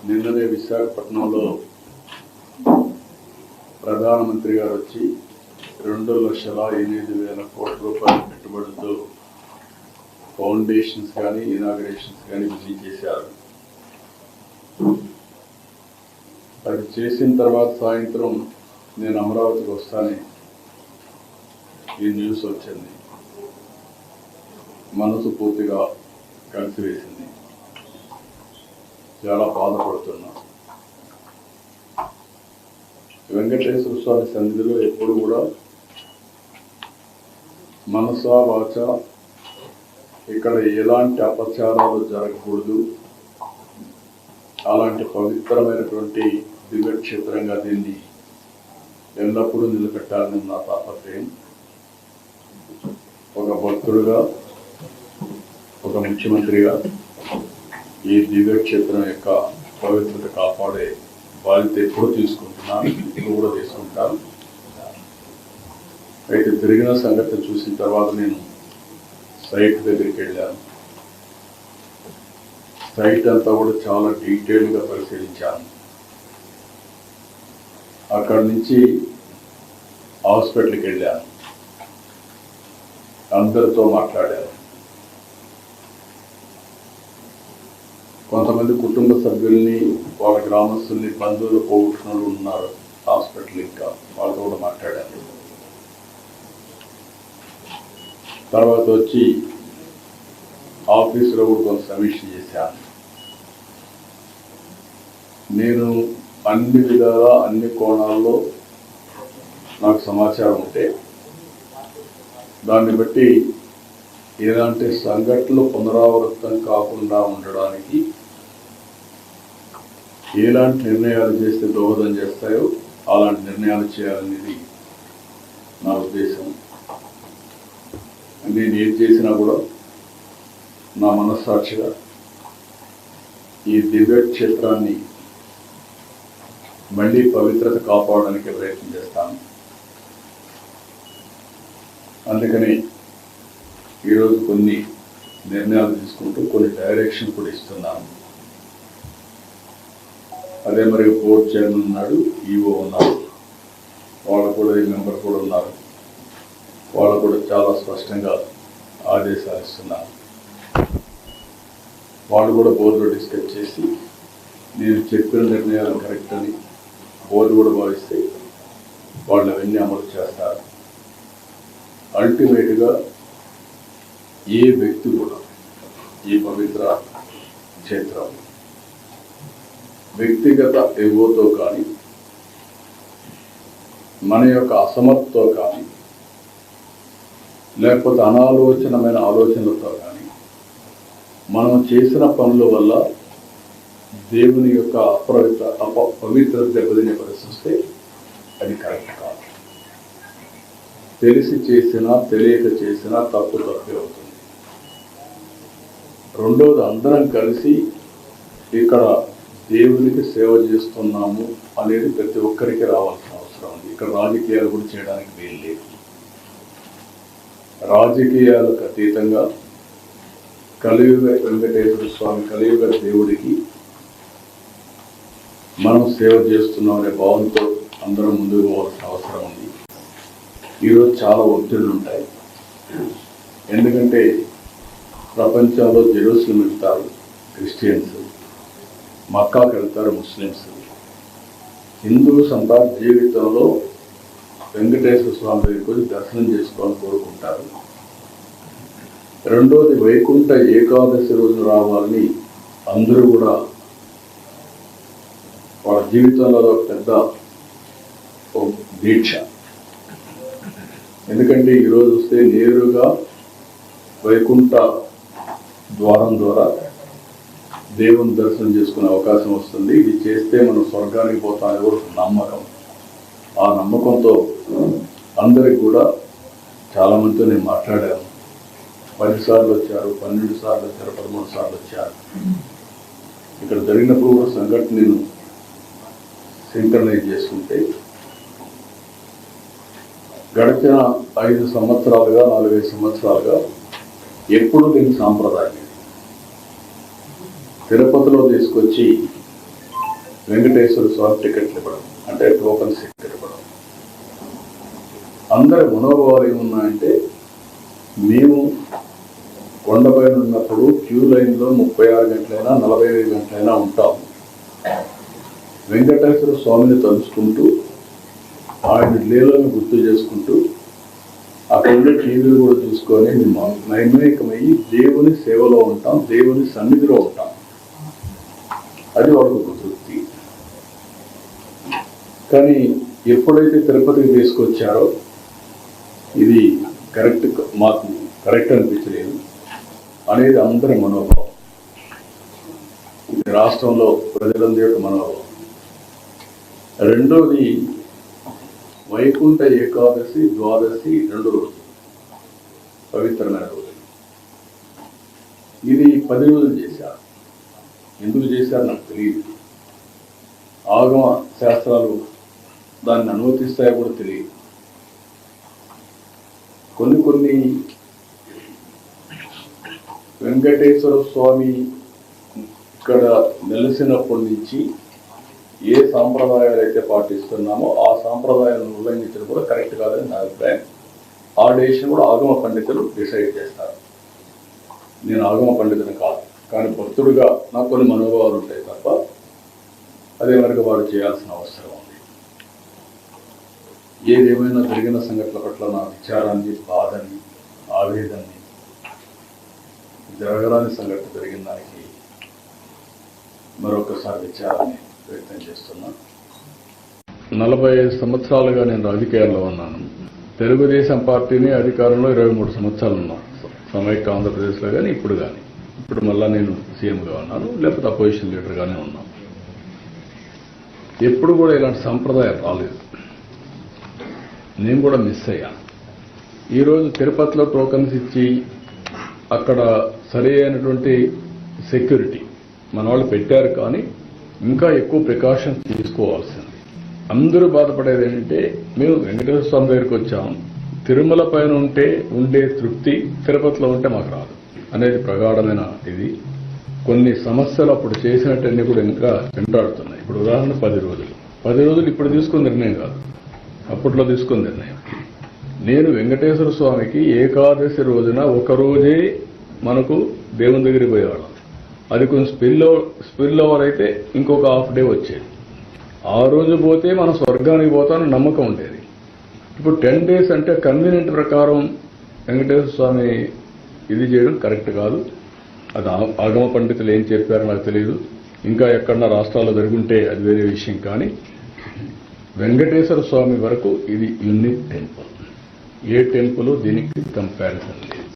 నిన్ననే విశాఖపట్నంలో ప్రధానమంత్రి గారు వచ్చి 2,08,000 కోట్ల రూపాయల పెట్టుబడులతో ఫౌండేషన్స్ కానీ ఇనాగరేషన్స్ కానీ విజిట్ చేశారు. అది చేసిన తర్వాత సాయంత్రం నేను అమరావతికి వస్తానే ఈ న్యూస్ వచ్చింది. మనసు పూర్తిగా కలిసివేసింది. చాలా బాధపడుతున్నా. వెంకటేశ్వర స్వామి సన్నిధిలో ఎప్పుడు కూడా మనసా వాచ ఇక్కడ ఎలాంటి అపచారాలు జరగకూడదు, అలాంటి పవిత్రమైనటువంటి దివ్యక్షేత్రంగా దీన్ని ఎల్లప్పుడూ నిలబెట్టాలని నా తాపత్రయం. ఒక భక్తుడుగా, ఒక ముఖ్యమంత్రిగా ఈ దివ్యక్షేత్రం యొక్క పవిత్రత కాపాడే బాధ్యత ఎప్పుడు తీసుకుంటున్నాను, ఇప్పుడు కూడా తీసుకుంటాను. అయితే జరిగిన సంగతి చూసిన తర్వాత నేను సైట్ దగ్గరికి వెళ్ళాను. సైట్ అంతా కూడా చాలా డీటెయిల్గా పరిశీలించాను. అక్కడి నుంచి హాస్పిటల్కి వెళ్ళాను, అందరితో మాట్లాడాను. కొంతమంది కుటుంబ సభ్యుల్ని, వాళ్ళ గ్రామస్తుల్ని, బంధువులు పోగొట్టుకున్న ఉన్నారు హాస్పిటల్, ఇంకా వాళ్ళతో కూడా మాట్లాడాను. తర్వాత వచ్చి ఆఫీసులో కూడా కొంత సమీక్ష చేశాను. నేను అన్ని విధాలా, అన్ని కోణాల్లో నాకు సమాచారం ఉంటే దాన్ని బట్టి ఎలాంటి సంఘటనలు పునరావృతం కాకుండా ఉండడానికి ఎలాంటి నిర్ణయాలు చేస్తే దోహదం చేస్తాయో అలాంటి నిర్ణయాలు చేయాలనేది నా ఉద్దేశం. నేను ఏం చేసినా కూడా నా మనస్సాక్షిగా ఈ దివ్యక్షేత్రాన్ని మళ్ళీ పవిత్రత కాపాడడానికి ప్రయత్నం చేస్తాను. అందుకని ఈరోజు కొన్ని నిర్ణయాలు తీసుకుంటూ కొన్ని డైరెక్షన్ కూడా ఇస్తున్నాను. అదే మరి బోర్డు చైర్మన్ ఉన్నాడు, ఈఓ ఉన్నారు, వాళ్ళు కూడా ఈ మెంబర్ కూడా ఉన్నారు. వాళ్ళు కూడా చాలా స్పష్టంగా ఆదేశాలు ఇస్తున్నారు. వాళ్ళు కూడా బోర్డులో డిస్కస్ చేసి నేను చెప్పిన నిర్ణయాలు కరెక్ట్ అని బోర్డు కూడా భావిస్తే వాళ్ళు అవన్నీ అమలు చేస్తారు. అల్టిమేట్గా ఏ వ్యక్తి కూడా ఈ పవిత్ర క్షేత్రం వ్యక్తిగత ఎగోతో కానీ, మన యొక్క అసమర్థతో కానీ, లేకపోతే అనాలోచనమైన ఆలోచనలతో కానీ మనం చేసిన పనుల వల్ల దేవుని యొక్క పవిత్రత దెబ్బతినే పరిస్థితి వస్తే అది కరెక్ట్ కాదు. తెలిసి చేసినా తెలియక చేసినా తప్పు తప్పే అవుతుంది. రెండవది, అందరం కలిసి ఇక్కడ దేవునికి సేవ చేస్తున్నాము అనేది ప్రతి ఒక్కరికి రావాల్సిన అవసరం ఉంది. ఇక్కడ రాజకీయాలు కూడా చేయడానికి వీలు లేదు. రాజకీయాలకు అతీతంగా కలియుగ వెంకటేశ్వర స్వామి, కలియుగ దేవుడికి మనం సేవ చేస్తున్నాం అనే భావంతో అందరం ముందుకు పోవాల్సిన అవసరం ఉంది. ఈరోజు చాలా ఒత్తిళ్లు ఉంటాయి. ఎందుకంటే ప్రపంచంలో జెరూసలేం వెళ్తారు క్రిస్టియన్స్, మక్కాకి వెళ్తారు ముస్లిమ్స్. హిందూస్ అంతా జీవితంలో వెంకటేశ్వర స్వామి దగ్గరికి వచ్చి దర్శనం చేసుకోవాలని కోరుకుంటారు. రెండోది, వైకుంఠ ఏకాదశి రోజు రావాలని అందరూ కూడా వాళ్ళ జీవితంలో పెద్ద దీక్ష. ఎందుకంటే ఈరోజు వస్తే నేరుగా వైకుంఠ ద్వారం ద్వారా దేవుని దర్శనం చేసుకునే అవకాశం వస్తుంది. ఇది చేస్తే మనం స్వర్గానికి పోతామని కూడా నమ్మకం. ఆ నమ్మకంతో అందరికి కూడా చాలామందితో నేను మాట్లాడాను. 10 సార్లు వచ్చారు, 12 సార్లు వచ్చారు, 13 సార్లు వచ్చారు. ఇక్కడ జరిగినప్పుడు కూడా సంఘటన నేను సింక్రనైజ్ చేసుకుంటే గడిచిన 5 సంవత్సరాలుగా 4-5 సంవత్సరాలుగా ఎప్పుడు దీని సాంప్రదాయం తిరుపతిలో తీసుకొచ్చి వెంకటేశ్వర స్వామి టికెట్లు ఇవ్వడం, అంటే టోకన్స్ ఇవ్వడం. అందరి మనోభావాలు ఏమున్నాయంటే, మేము కొండపైన ఉన్నప్పుడు క్యూ లైన్లో 36 గంటలైనా 45 గంటలైనా ఉంటాము. వెంకటేశ్వర స్వామిని తలుచుకుంటూ, ఆయన లీలను గుర్తు చేసుకుంటూ, అక్కడ ఉండే టీవీలు కూడా చూసుకొని మేము నైమికమయ్యి దేవుని సేవలో ఉంటాం, దేవుని సన్నిధిలో ఉంటాం. అది వాళ్ళకు ఒక తృప్తి. కానీ ఎప్పుడైతే తిరుపతికి తీసుకొచ్చారో ఇది మాకు కరెక్ట్ అనిపించలేదు అనేది అందరి మనోభావం. ఇది రాష్ట్రంలో ప్రజలందరి యొక్క మనోభావం. రెండోది, వైకుంఠ ఏకాదశి, ద్వాదశి 2 రోజులు పవిత్రమైన రోజులు. ఇది 10 రోజులు చేశారు. ఎందుకు చేశారు నాకు తెలియదు. ఆగమ శాస్త్రాలు దాన్ని అనుమతిస్తాయో కూడా తెలియదు. కొన్ని వెంకటేశ్వర స్వామి ఇక్కడ నెలసినప్పటి నుంచి ఏ సాంప్రదాయాలు అయితే పాటిస్తున్నామో ఆ సాంప్రదాయాలను ఉల్లంఘించడం కూడా కరెక్ట్ కాదని నా అభిప్రాయం. ఆ డెసిషన్ కూడా ఆగమ పండితులు డిసైడ్ చేస్తారు. నేను ఆగమ పండితుని కాదు, కానీ భక్తుడిగా నాకు కొన్ని మనోభావాలు ఉంటాయి తప్ప అదే వరకు వాడు చేయాల్సిన అవసరం ఉంది. ఏదేమైనా జరిగిన సంఘటనల పట్ల నా విచారాన్ని, బాధని, ఆవేదనని, జరగరాని సంఘటన జరిగిన దానికి మరొకసారి విచారాన్ని వ్యక్తం చేస్తున్నా. 45 సంవత్సరాలుగా నేను రాజకీయాల్లో ఉన్నాను. తెలుగుదేశం పార్టీని అధికారంలో 23 సంవత్సరాలు ఉన్నాను. సమైక్య ఆంధ్రప్రదేశ్లో కానీ ఇప్పుడు కానీ. ఇప్పుడు మళ్ళా నేను సీఎంగా ఉన్నాను, లేకపోతే అపోజిషన్ లీడర్గానే ఉన్నాను. ఎప్పుడు కూడా ఇలాంటి సంప్రదాయం రాలేదు. నేను కూడా మిస్ అయ్యాను. ఈరోజు తిరుపతిలో టోకన్స్ ఇచ్చి అక్కడ సరి అయినటువంటి సెక్యూరిటీ మన వాళ్ళు పెట్టారు, కానీ ఇంకా ఎక్కువ ప్రికాషన్స్ తీసుకోవాల్సింది. అందరూ బాధపడేది ఏంటంటే, మేము వెంకటేశ్వర స్వామి దగ్గరికి వచ్చాము, తిరుమల పైన ఉండే తృప్తి తిరుపతిలో ఉంటే మాకు రాదు అనేది ప్రగాఢమైన ఇది. కొన్ని సమస్యలు అప్పుడు చేసినట్టన్నీ కూడా ఇంకా వెంటాడుతున్నాయి. ఇప్పుడు ఉదాహరణ 10 రోజులు ఇప్పుడు తీసుకున్న నిర్ణయం కాదు, అప్పట్లో తీసుకున్న నిర్ణయం. నేను వెంకటేశ్వర స్వామికి ఏకాదశి రోజున ఒకరోజే మనకు దేవుని దగ్గరికి పోయేవాళ్ళం. అది కొంచెం స్పిల్ ఓవర్ అయితే ఇంకొక హాఫ్ డే వచ్చేది. ఆ రోజు పోతే మనం స్వర్గానికి పోతామని నమ్మకం ఉండేది. ఇప్పుడు 10 డేస్ అంటే కన్వీనియంట్ ప్రకారం వెంకటేశ్వర స్వామి ఇది చేయడం కరెక్ట్ కాదు. అది ఆగమ పండితులు ఏం చెప్పారో నాకు తెలియదు. ఇంకా ఎక్కడన్నా రాష్ట్రాల్లో జరుగుంటే అది వేరే విషయం. కానీ వెంకటేశ్వర స్వామి వరకు ఇది యూనిక్ టెంపుల్. ఏ టెంపుల్ దీనికి కంపారిజన్ లేదు.